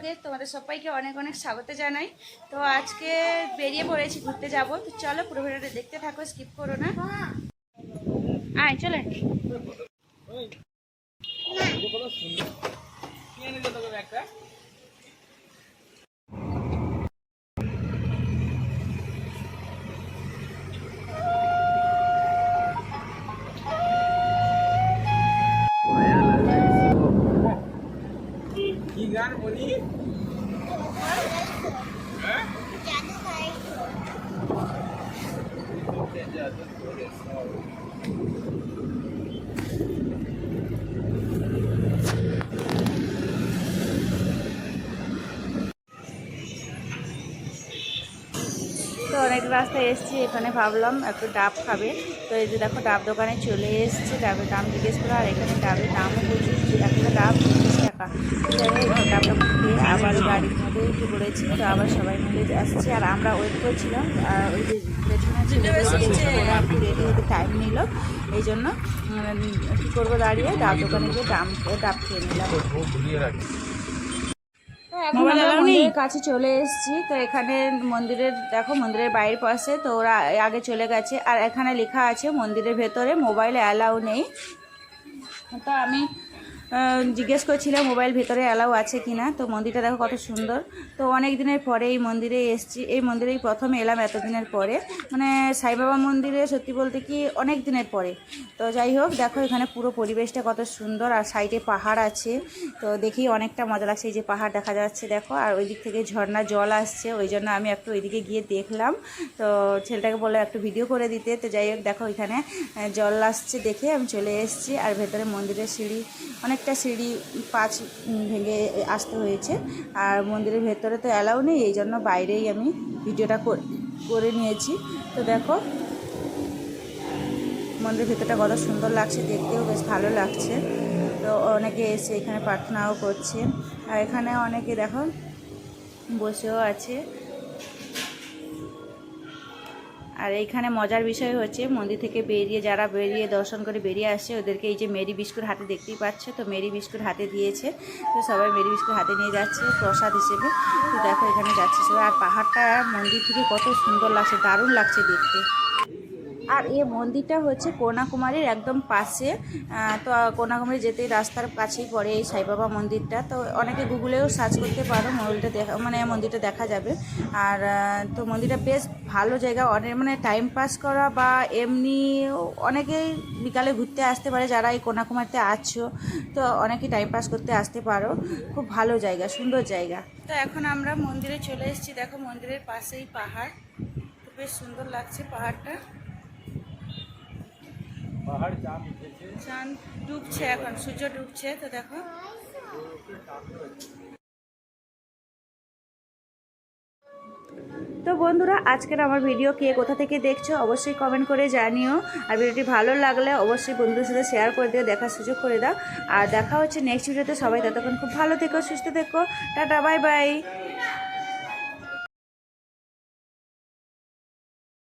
ব্লগে তোমাদের সবাইকে অনেক অনেক স্বাগত জানাই। তো আজকে বেরিয়ে পড়েছি ঘুরতে যাব, তো চলো পুরো ভিডিওটা দেখতে থাকো, স্কিপ করো না। আয় চলে কি গান বলি? তো অনেক রাস্তায় এসেছি, এখানে ভাবলাম একটু ডাব খাবে। তো এই যে দেখো ডাব দোকানে চলে এসেছি, ডাবের দাম জিজ্ঞেস করে, আর এখানে ডাবের দামও প্রচুর, একটা ডাব 25 টাকা। ডাবটা খেয়ে আবার গাড়ির মধ্যে উঠে পড়েছি। তো আবার সবাই মিলে আসছি, আর আমরা ওয়েট করছিলাম। আর ওই যে ওরা একটু রেডি হতে টাইম নিল, এই জন্য কী করবো, দাঁড়িয়ে ডাব দোকানে গিয়ে ডাব খেয়ে নিলাম। এখন আমরা মন্দিরের কাছে চলে এসেছি। তো এখানে মন্দিরের দেখো, মন্দিরের বাইরের পাশে তো ওরা আগে চলে গেছে, আর এখানে লেখা আছে মন্দিরের ভেতরে মোবাইল অ্যালাউ নেই। তো আমি জিজ্ঞেস করছিলাম মোবাইল ভেতরে অ্যালাউ আছে কি না। তো মন্দিরটা দেখো কত সুন্দর। তো অনেক দিনের পরে এই মন্দিরে এসেছি, এই মন্দিরেই প্রথম এলাম এতদিনের পরে, মানে সাইবাবা মন্দিরে সত্যি বলতে কি অনেক দিনের পরে। তো যাই হোক, দেখো এখানে পুরো পরিবেশটা কত সুন্দর, আর সাইডে পাহাড় আছে। তো দেখি অনেকটা মজা লাগছে, এই যে পাহাড় দেখা যাচ্ছে দেখো, আর ওই দিক থেকে ঝর্ণা জল আসছে, ওই জন্য আমি একটু ওইদিকে গিয়ে দেখলাম। তো ছেলেটাকে বললাম একটু ভিডিও করে দিতে। তো যাই হোক, দেখো এখানে জল আসছে দেখে আমি চলে এসেছি। আর ভেতরে মন্দিরের সিঁড়ি, অনেকটা সিঁড়ি পাঁচ ভেঙে আসতে হয়েছে। আর মন্দিরের ভেতরে তো অ্যালাউ নেই, এই জন্য বাইরেই আমি ভিডিওটা করে নিয়েছি। তো দেখো মন্দিরের ভেতরটা কত সুন্দর লাগছে, দেখতেও বেশ ভালো লাগছে। তো অনেকে এসে এখানে প্রার্থনাও করছে, আর এখানে অনেকে দেখো বসেও আছে। আর এইখানে মজার বিষয় হচ্ছে, মন্দির থেকে যারা বেরিয়ে দর্শন করে বেরিয়ে আসছে, ওদেরকে এই যে মেরি বিস্কুট হাতে দেখতেই পাচ্ছ। তো মেরি বিস্কুট হাতে দিয়েছে, তো সবাই মেরি বিস্কুট হাতে নিয়ে যাচ্ছে প্রসাদ হিসেবে। তো দেখো এখানে যাচ্ছে সবাই, আর পাহাড়টা মন্দির থেকে কত সুন্দর লাগছে, দারুণ লাগছে দেখতে। আর এই মন্দিরটা হচ্ছে কন্যাকুমারীর একদম পাশে। তো কন্যাকুমারী যেতেই রাস্তার কাছেই পড়ে এই সাইবাবা মন্দিরটা। তো অনেকে গুগলেও সার্চ করতে পারো, মন্দিরটা দেখা যাবে। আর তো মন্দিরটা বেশ ভালো জায়গা, অনেক মানে টাইম পাস করা বা এমনি অনেকেই বিকালে ঘুরতে আসতে পারে, যারা এই কন্যাকুমারীতে আছো। তো অনেকেই টাইম পাস করতে আসতে পারো, খুব ভালো জায়গা, সুন্দর জায়গা। তো এখন আমরা মন্দিরে চলে এসেছি, দেখো মন্দিরের পাশেই পাহাড়, তো বেশ সুন্দর লাগছে পাহাড়টা। চাঁদ ডুবছে, এখন সূর্য ডুবছে। তো দেখো তো বন্ধুরা, আজকের আমার ভিডিও কে কোথা থেকে দেখছো অবশ্যই কমেন্ট করে জানিও। আর ভিডিওটি ভালো লাগলে অবশ্যই বন্ধুদের সাথে শেয়ার করে দিও, দেখার সুযোগ করে দাও। আর দেখা হচ্ছে নেক্সট ভিডিওতে। সবাই ততক্ষণ খুব ভালো থেকো, সুস্থ থেকো, টাটা, বাই বাই।